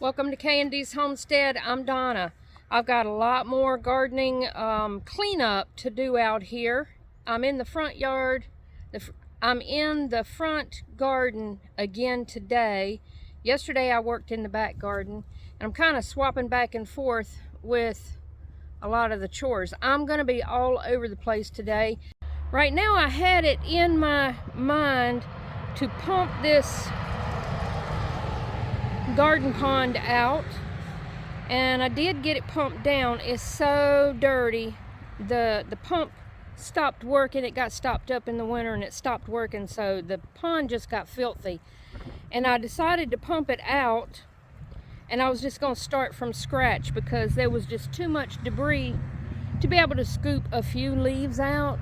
Welcome to K&D's Homestead. I'm Donna. I've got a lot more gardening cleanup to do out here. I'm in the front yard. I'm in the front garden again today. Yesterday I worked in the back garden, and I'm kind of swapping back and forth with a lot of the chores. I'm going to be all over the place today. Right now I had it in my mind to pump this garden pond out, and I did get it pumped down. It's so dirty. The pump stopped working. It got stopped up in the winter and it stopped working, so the pond just got filthy, and I decided to pump it out, and I was just going to start from scratch because there was just too much debris to be able to scoop a few leaves out.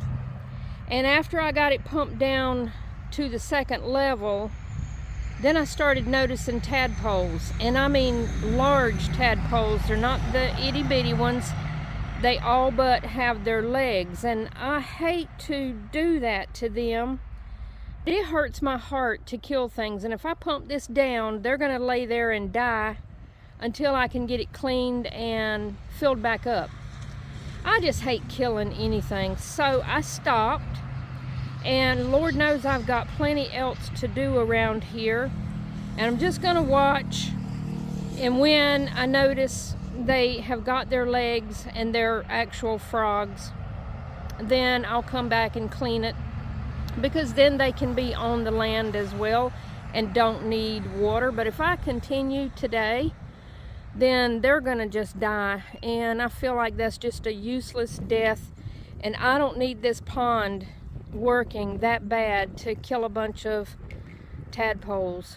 And after I got it pumped down to the second level, then I started noticing tadpoles, and I mean large tadpoles. They're not the itty bitty ones. They all but have their legs, and I hate to do that to them. It hurts my heart to kill things, and if I pump this down, they're gonna lay there and die until I can get it cleaned and filled back up. I just hate killing anything, so I stopped. And Lord knows I've got plenty else to do around here, and I'm just gonna watch, and when I notice they have got their legs and they're actual frogs, then I'll come back and clean it, because then they can be on the land as well and don't need water. But if I continue today, then they're gonna just die, and I feel like that's just a useless death, and I don't need this pond working that bad to kill a bunch of tadpoles.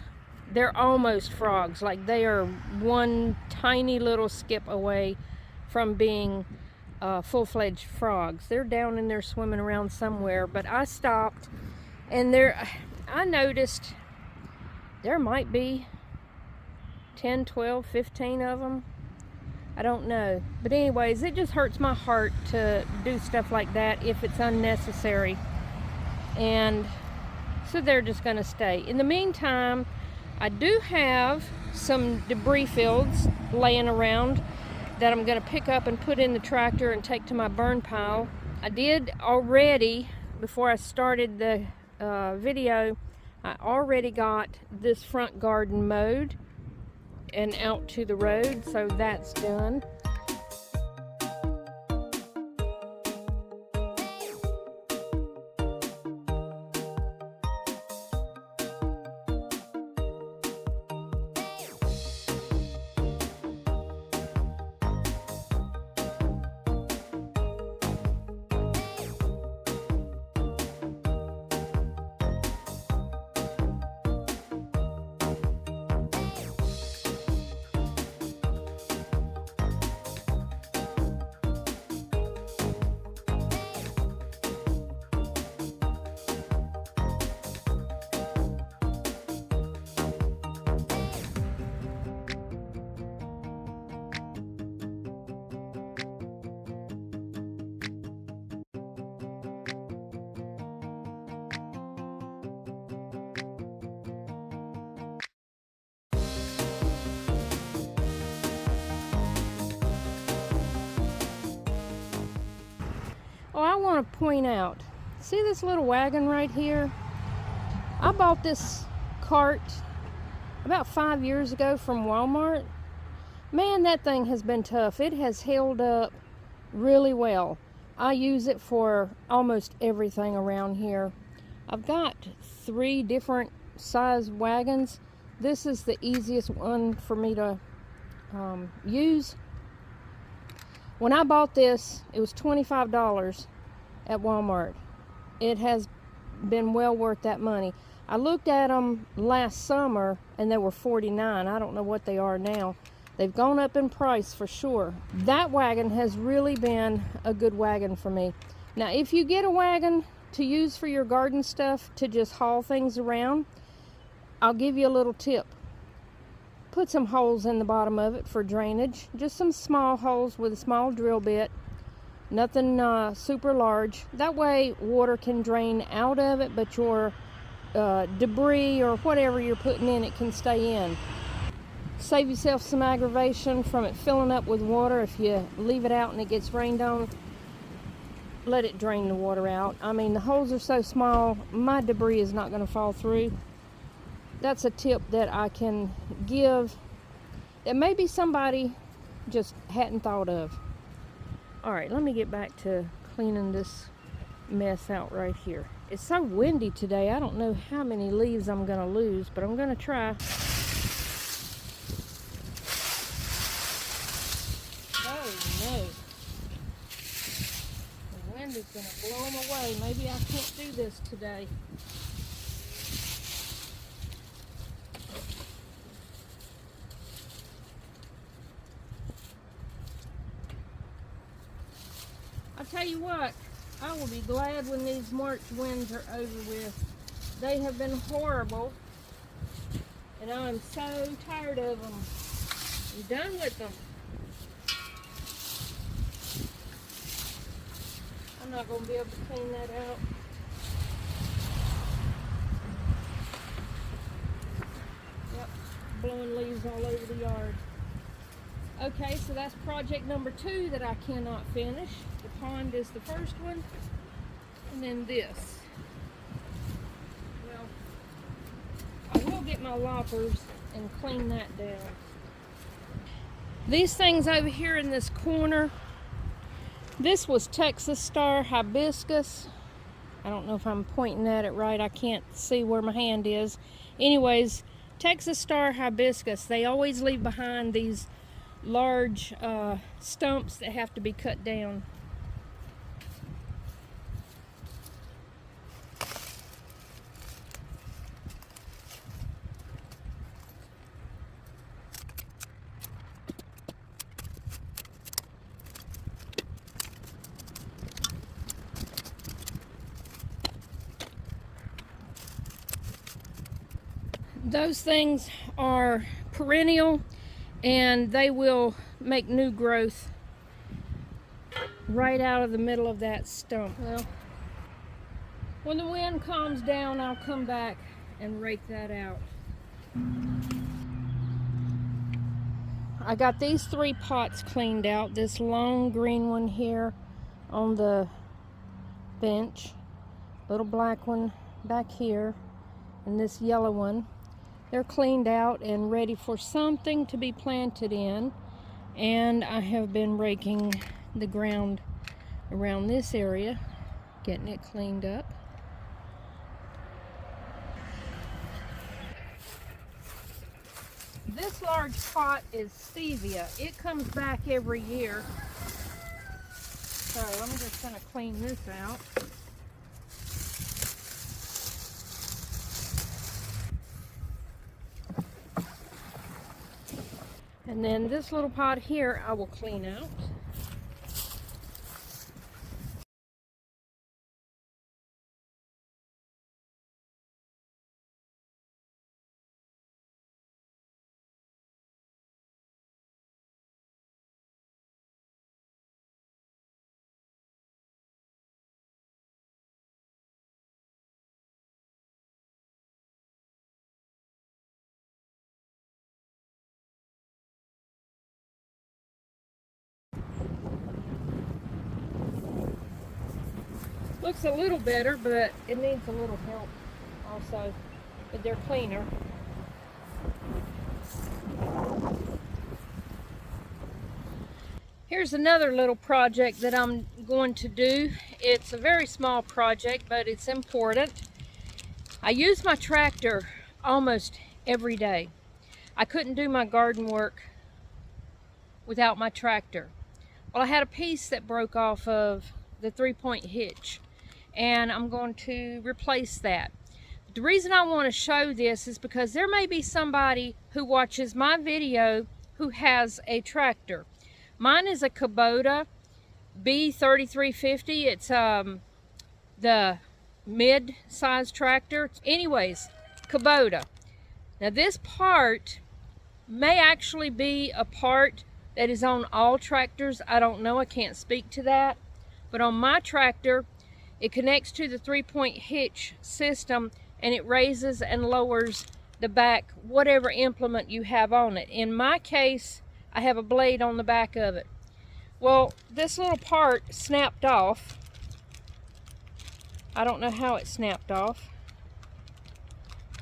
They're almost frogs. Like, they are one tiny little skip away from being full-fledged frogs. They're down in there swimming around somewhere, but I stopped, and I noticed there might be 10, 12, 15 of them. I don't know. But anyways, it just hurts my heart to do stuff like that if it's unnecessary. And so they're just going to stay. In the meantime, I do have some debris fields laying around that I'm going to pick up and put in the tractor and take to my burn pile. I did already, before I started the video, I already got this front garden mowed and out to the road, so that's done. Oh, I want to point out, see this little wagon right here? I bought this cart about 5 years ago from Walmart. Man, that thing has been tough. It has held up really well. I use it for almost everything around here. I've got 3 different size wagons. This is the easiest one for me to use. When I bought this, it was $25 at Walmart. It has been well worth that money. I looked at them last summer and they were $49. I don't know what they are now. They've gone up in price for sure. That wagon has really been a good wagon for me. Now, if you get a wagon to use for your garden stuff, to just haul things around, I'll give you a little tip. Put some holes in the bottom of it for drainage. Just some small holes with a small drill bit. Nothing super large. That way water can drain out of it, but your debris or whatever you're putting in it can stay in. Save yourself some aggravation from it filling up with water. If you leave it out and it gets rained on, let it drain the water out. I mean, the holes are so small, my debris is not going to fall through. That's a tip that I can give that maybe somebody just hadn't thought of. All right, let me get back to cleaning this mess out right here. It's so windy today. I don't know how many leaves I'm going to lose, but I'm going to try. Oh no. The wind is going to blow them away. Maybe I can't do this today. I'll tell you what, I will be glad when these March winds are over with. They have been horrible, and I'm so tired of them. I'm done with them. I'm not going to be able to clean that out. Yep, blowing leaves all over the yard. Okay, so that's project number 2 that I cannot finish. The pond is the first one, and then this. Well, I will get my loppers and clean that down. These things over here in this corner, this was Texas Star Hibiscus. I don't know if I'm pointing at it right. I can't see where my hand is. Anyways, Texas Star Hibiscus, they always leave behind these large stumps that have to be cut down. Those things are perennial, and they will make new growth right out of the middle of that stump. Well, when the wind calms down, I'll come back and rake that out. I got these 3 pots cleaned out. This long green one here on the bench, little black one back here, and this yellow one. They're cleaned out and ready for something to be planted in. And I have been raking the ground around this area, getting it cleaned up. This large pot is stevia. It comes back every year. So I'm just going to clean this out. And then this little pot here I will clean out. Looks a little better, but it needs a little help also. But they're cleaner. Here's another little project that I'm going to do. It's a very small project, but it's important. I use my tractor almost every day. I couldn't do my garden work without my tractor. Well, I had a piece that broke off of the 3-point hitch, and I'm going to replace that. The reason I want to show this is because there may be somebody who watches my video who has a tractor. Mine is a Kubota B3350. It's the mid-size tractor. Anyways, Kubota. Now this part may actually be a part that is on all tractors. I don't know, I can't speak to that. But on my tractor, it connects to the 3-point hitch system, and it raises and lowers the back, whatever implement you have on it. In my case, I have a blade on the back of it. Well, this little part snapped off. I don't know how it snapped off.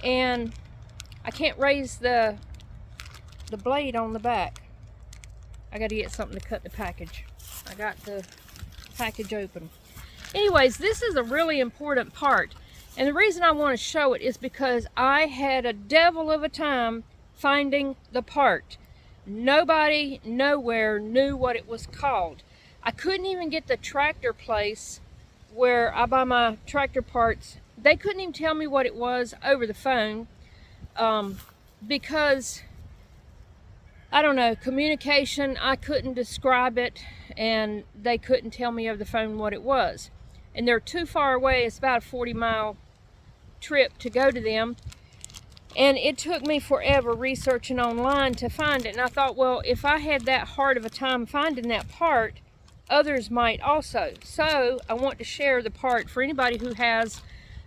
And I can't raise the blade on the back. I gotta get something to cut the package. I got the package open. Anyways, this is a really important part. And the reason I want to show it is because I had a devil of a time finding the part. Nobody nowhere knew what it was called. I couldn't even get the tractor place where I buy my tractor parts. They couldn't even tell me what it was over the phone because, I don't know, communication, I couldn't describe it, and they couldn't tell me over the phone what it was. And they're too far away. It's about a 40-mile trip to go to them. And it took me forever researching online to find it. And I thought, well, if I had that hard of a time finding that part, others might also. So I want to share the part for anybody who has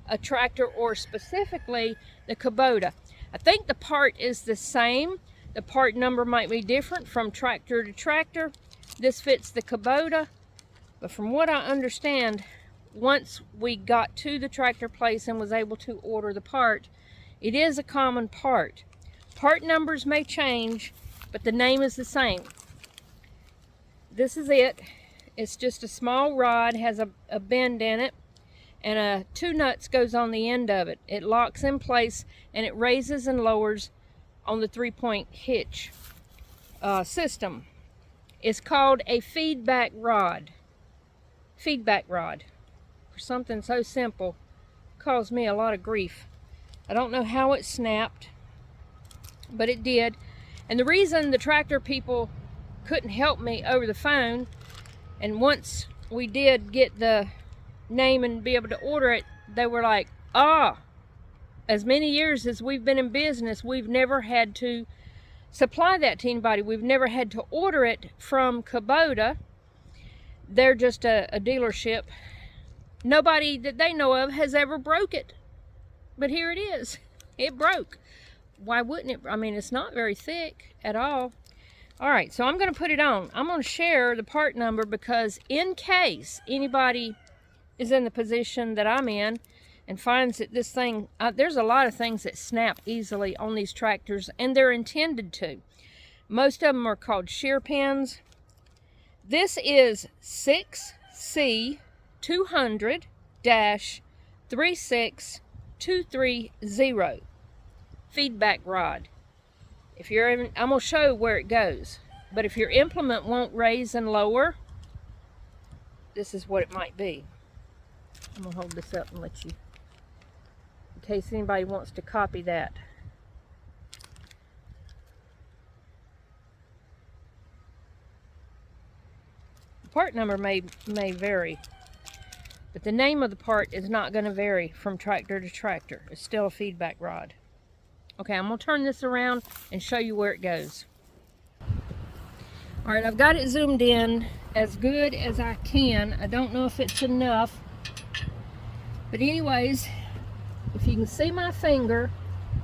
a tractor, or specifically the Kubota. I think the part is the same. The part number might be different from tractor to tractor. This fits the Kubota. But from what I understand, once we got to the tractor place and was able to order the part, it is a common part. Part numbers may change, but the name is the same. This is it. It's just a small rod, has a bend in it, and 2 nuts goes on the end of it. It locks in place, and it raises and lowers on the 3-point hitch system. It's called a feedback rod. Feedback rod. For something so simple, caused me a lot of grief. I don't know how it snapped, but it did. And the reason the tractor people couldn't help me over the phone, and once we did get the name and be able to order it, they were like, as many years as we've been in business, we've never had to supply that to anybody. We've never had to order it from Kubota. They're just a dealership. Nobody that they know of has ever broke it. But here it is. It broke. Why wouldn't it? I mean, it's not very thick at all. All right, so I'm going to put it on. I'm going to share the part number because in case anybody is in the position that I'm in and finds that this thing, there's a lot of things that snap easily on these tractors, and they're intended to. Most of them are called shear pins. This is 6C200-36230 feedback rod. If you're in, I'm going to show where it goes, but if your implement won't raise and lower, this is what it might be. I'm going to hold this up and let you, in case anybody wants to copy that. The part number may vary, but the name of the part is not going to vary from tractor to tractor. It's still a feedback rod. Okay, I'm going to turn this around and show you where it goes. All right, I've got it zoomed in as good as I can. I don't know if it's enough. But anyways, if you can see my finger,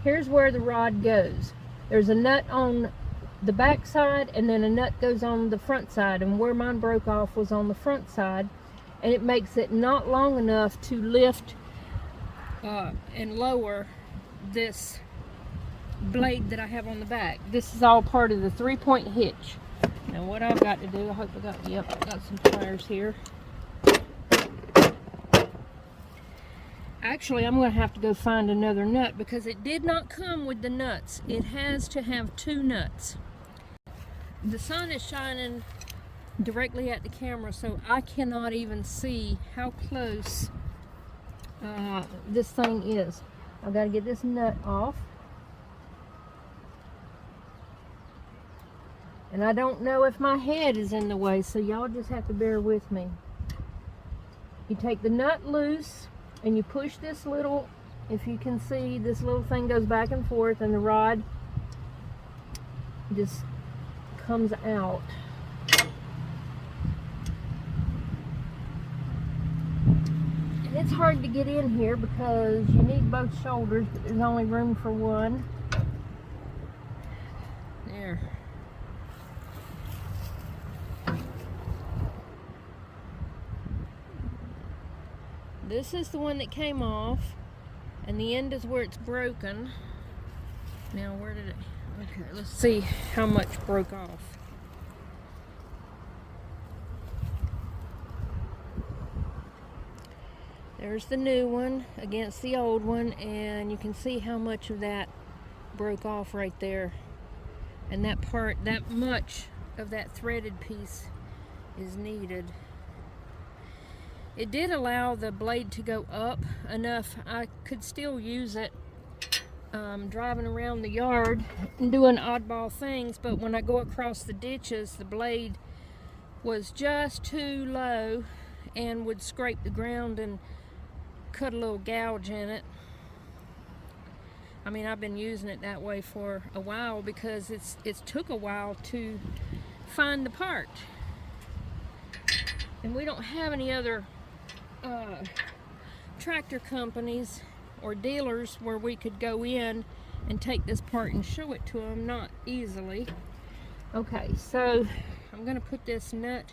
here's where the rod goes. There's a nut on the back side, and then a nut goes on the front side. And where mine broke off was on the front side. And it makes it not long enough to lift and lower this blade that I have on the back. This is all part of the 3-point hitch. Now what I've got to do, I hope I got, yep, I got some pliers here. Actually, I'm going to have to go find another nut because it did not come with the nuts. It has to have 2 nuts. The sun is shining directly at the camera, so I cannot even see how close this thing is. I've got to get this nut off. And I don't know if my head is in the way, so y'all just have to bear with me. You take the nut loose and you push this little, if you can see, this little thing goes back and forth and the rod just comes out. And it's hard to get in here because you need both shoulders, but there's only room for one. This is the one that came off, and the end is where it's broken. Now where did it, okay, let's see how much broke off. There's the new one against the old one, and you can see how much of that broke off right there. And that part, that much of that threaded piece is needed. It did allow the blade to go up enough I could still use it driving around the yard and doing oddball things, but when I go across the ditches, the blade was just too low and would scrape the ground and cut a little gouge in it. I mean, I've been using it that way for a while because it's took a while to find the part. And we don't have any other tractor companies or dealers where we could go in and take this part and show it to them, not easily. Okay, so I'm gonna put this nut,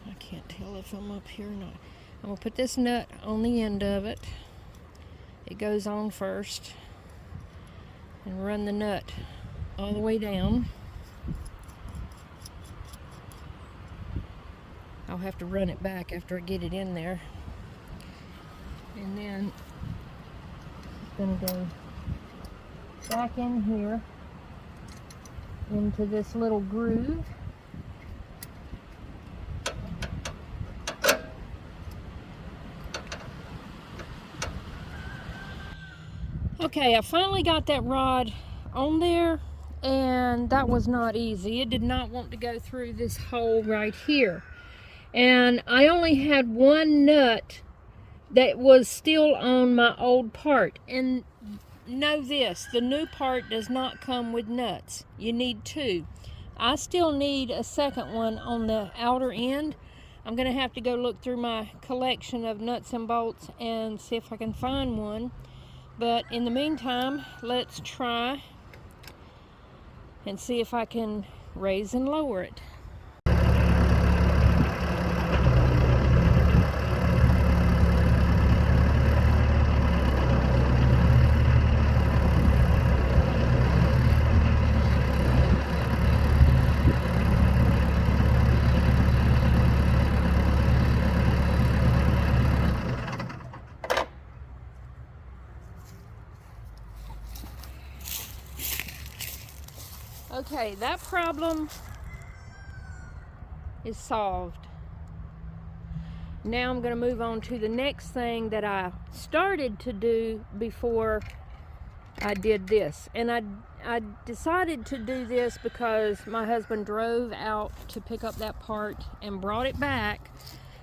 I can't tell if I'm up here or not. I'm gonna put this nut on the end of it. It goes on first, and run the nut all the way down. I'll have to run it back after I get it in there. And then it's gonna go back in here into this little groove. Okay, I finally got that rod on there, and that was not easy. It did not want to go through this hole right here. And I only had one nut that was still on my old part. And know this, the new part does not come with nuts. You need two. I still need a second one on the outer end. I'm gonna have to go look through my collection of nuts and bolts and see if I can find one. But in the meantime, let's try and see if I can raise and lower it. Okay, that problem is solved. Now I'm going to move on to the next thing that I started to do before I did this. And I decided to do this because my husband drove out to pick up that part and brought it back.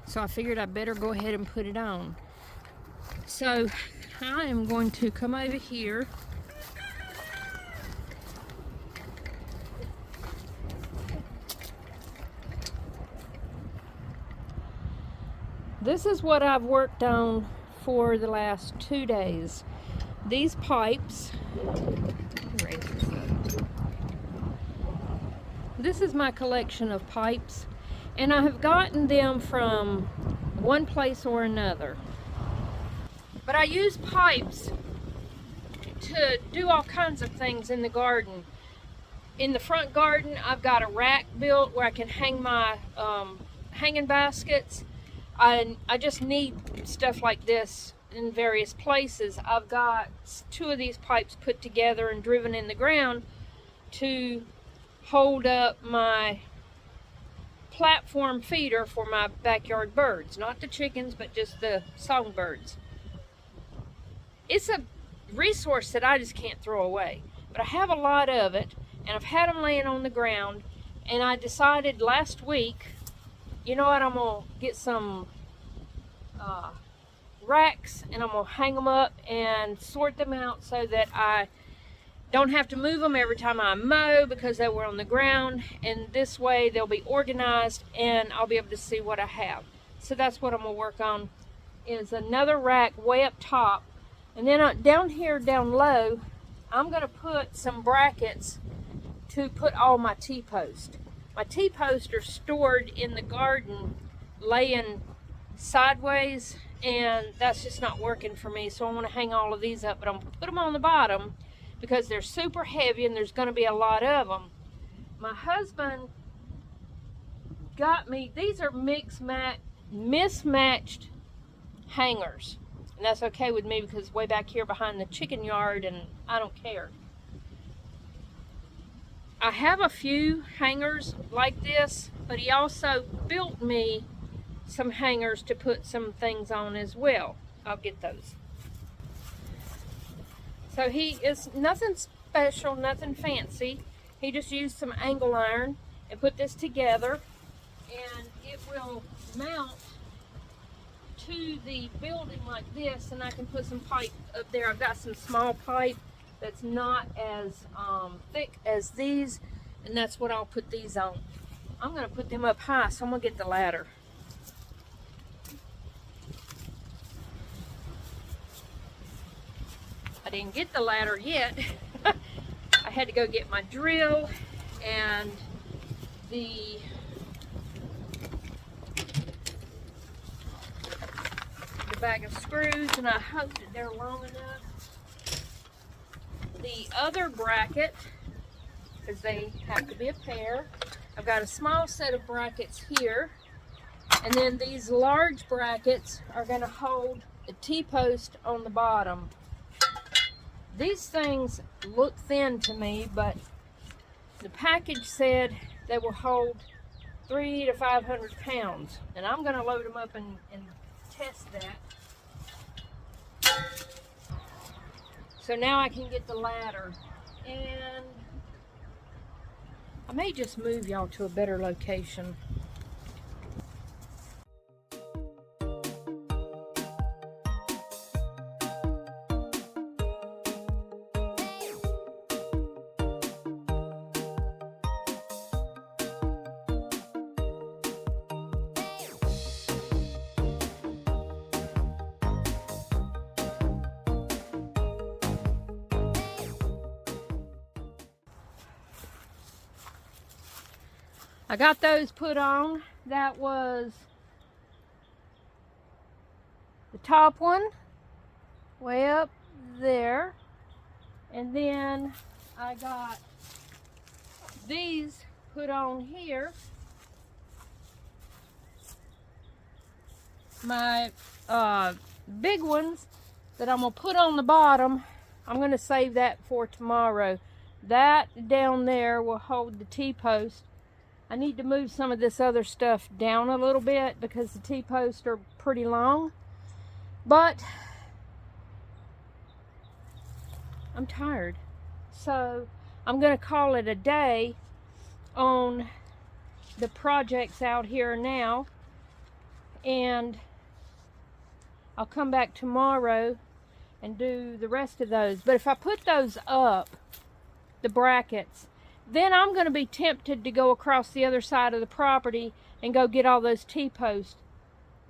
So I figured I better go ahead and put it on. So I am going to come over here. This is what I've worked on for the last 2 days. These pipes, this is my collection of pipes, and I have gotten them from one place or another. But I use pipes to do all kinds of things in the garden. In the front garden, I've got a rack built where I can hang my hanging baskets. I just need stuff like this in various places. I've got 2 of these pipes put together and driven in the ground to hold up my platform feeder for my backyard birds. Not the chickens, but just the songbirds. It's a resource that I just can't throw away. But I have a lot of it, and I've had them laying on the ground, and I decided last week, you know what, I'm going to get some racks, and I'm going to hang them up and sort them out so that I don't have to move them every time I mow because they were on the ground, and this way they'll be organized and I'll be able to see what I have. So that's what I'm going to work on, is another rack way up top, and then down here down low I'm going to put some brackets to put all my T-posts. My T-posts are stored in the garden laying sideways, and that's just not working for me. So I want to hang all of these up, but I'm going to put them on the bottom because they're super heavy and there's going to be a lot of them. My husband got me, these are mismatched hangers, and that's okay with me because it's way back here behind the chicken yard and I don't care. I have a few hangers like this, but he also built me some hangers to put some things on as well. I'll get those. So he is nothing special, nothing fancy. He just used some angle iron and put this together, and it will mount to the building like this, and I can put some pipe up there. I've got some small pipe that's not as thick as these, and that's what I'll put these on. I'm going to put them up high, so I'm going to get the ladder. I didn't get the ladder yet. I had to go get my drill and the bag of screws, and I hope that they're long enough. The other bracket, because they have to be a pair, I've got a small set of brackets here, and then these large brackets are going to hold a T-post on the bottom. These things look thin to me, but the package said they will hold 300 to 500 pounds, and I'm going to load them up and test that. So now I can get the ladder, and I may just move y'all to a better location. I got those put on. That was the top one, way up there. And then I got these put on here. My big ones that I'm gonna put on the bottom, I'm gonna save that for tomorrow. That down there will hold the T-post. I need to move some of this other stuff down a little bit because the T-posts are pretty long. But I'm tired. So I'm going to call it a day on the projects out here now. And I'll come back tomorrow and do the rest of those. But if I put those up, the brackets, then I'm going to be tempted to go across the other side of the property and go get all those T-posts.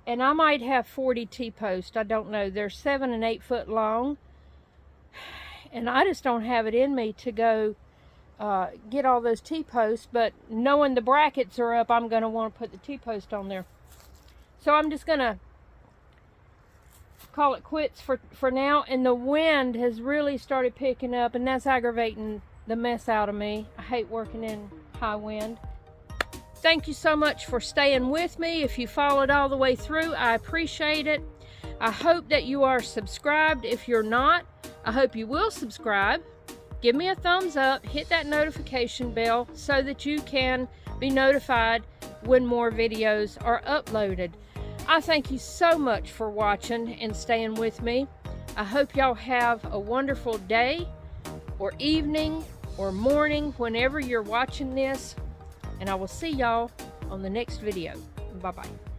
And I might have 40 T-posts. I don't know. They're 7 and 8 foot long. And I just don't have it in me to go get all those T-posts. But knowing the brackets are up, I'm going to want to put the T-post on there. So I'm just going to call it quits for now. And the wind has really started picking up, and that's aggravating the mess out of me. I hate working in high wind. Thank you so much for staying with me. If you followed all the way through, I appreciate it. I hope that you are subscribed. If you're not, I hope you will subscribe. Give me a thumbs up, hit that notification bell so that you can be notified when more videos are uploaded. I thank you so much for watching and staying with me. I hope y'all have a wonderful day or evening or morning whenever you're watching this, and I will see y'all on the next video. Bye-bye.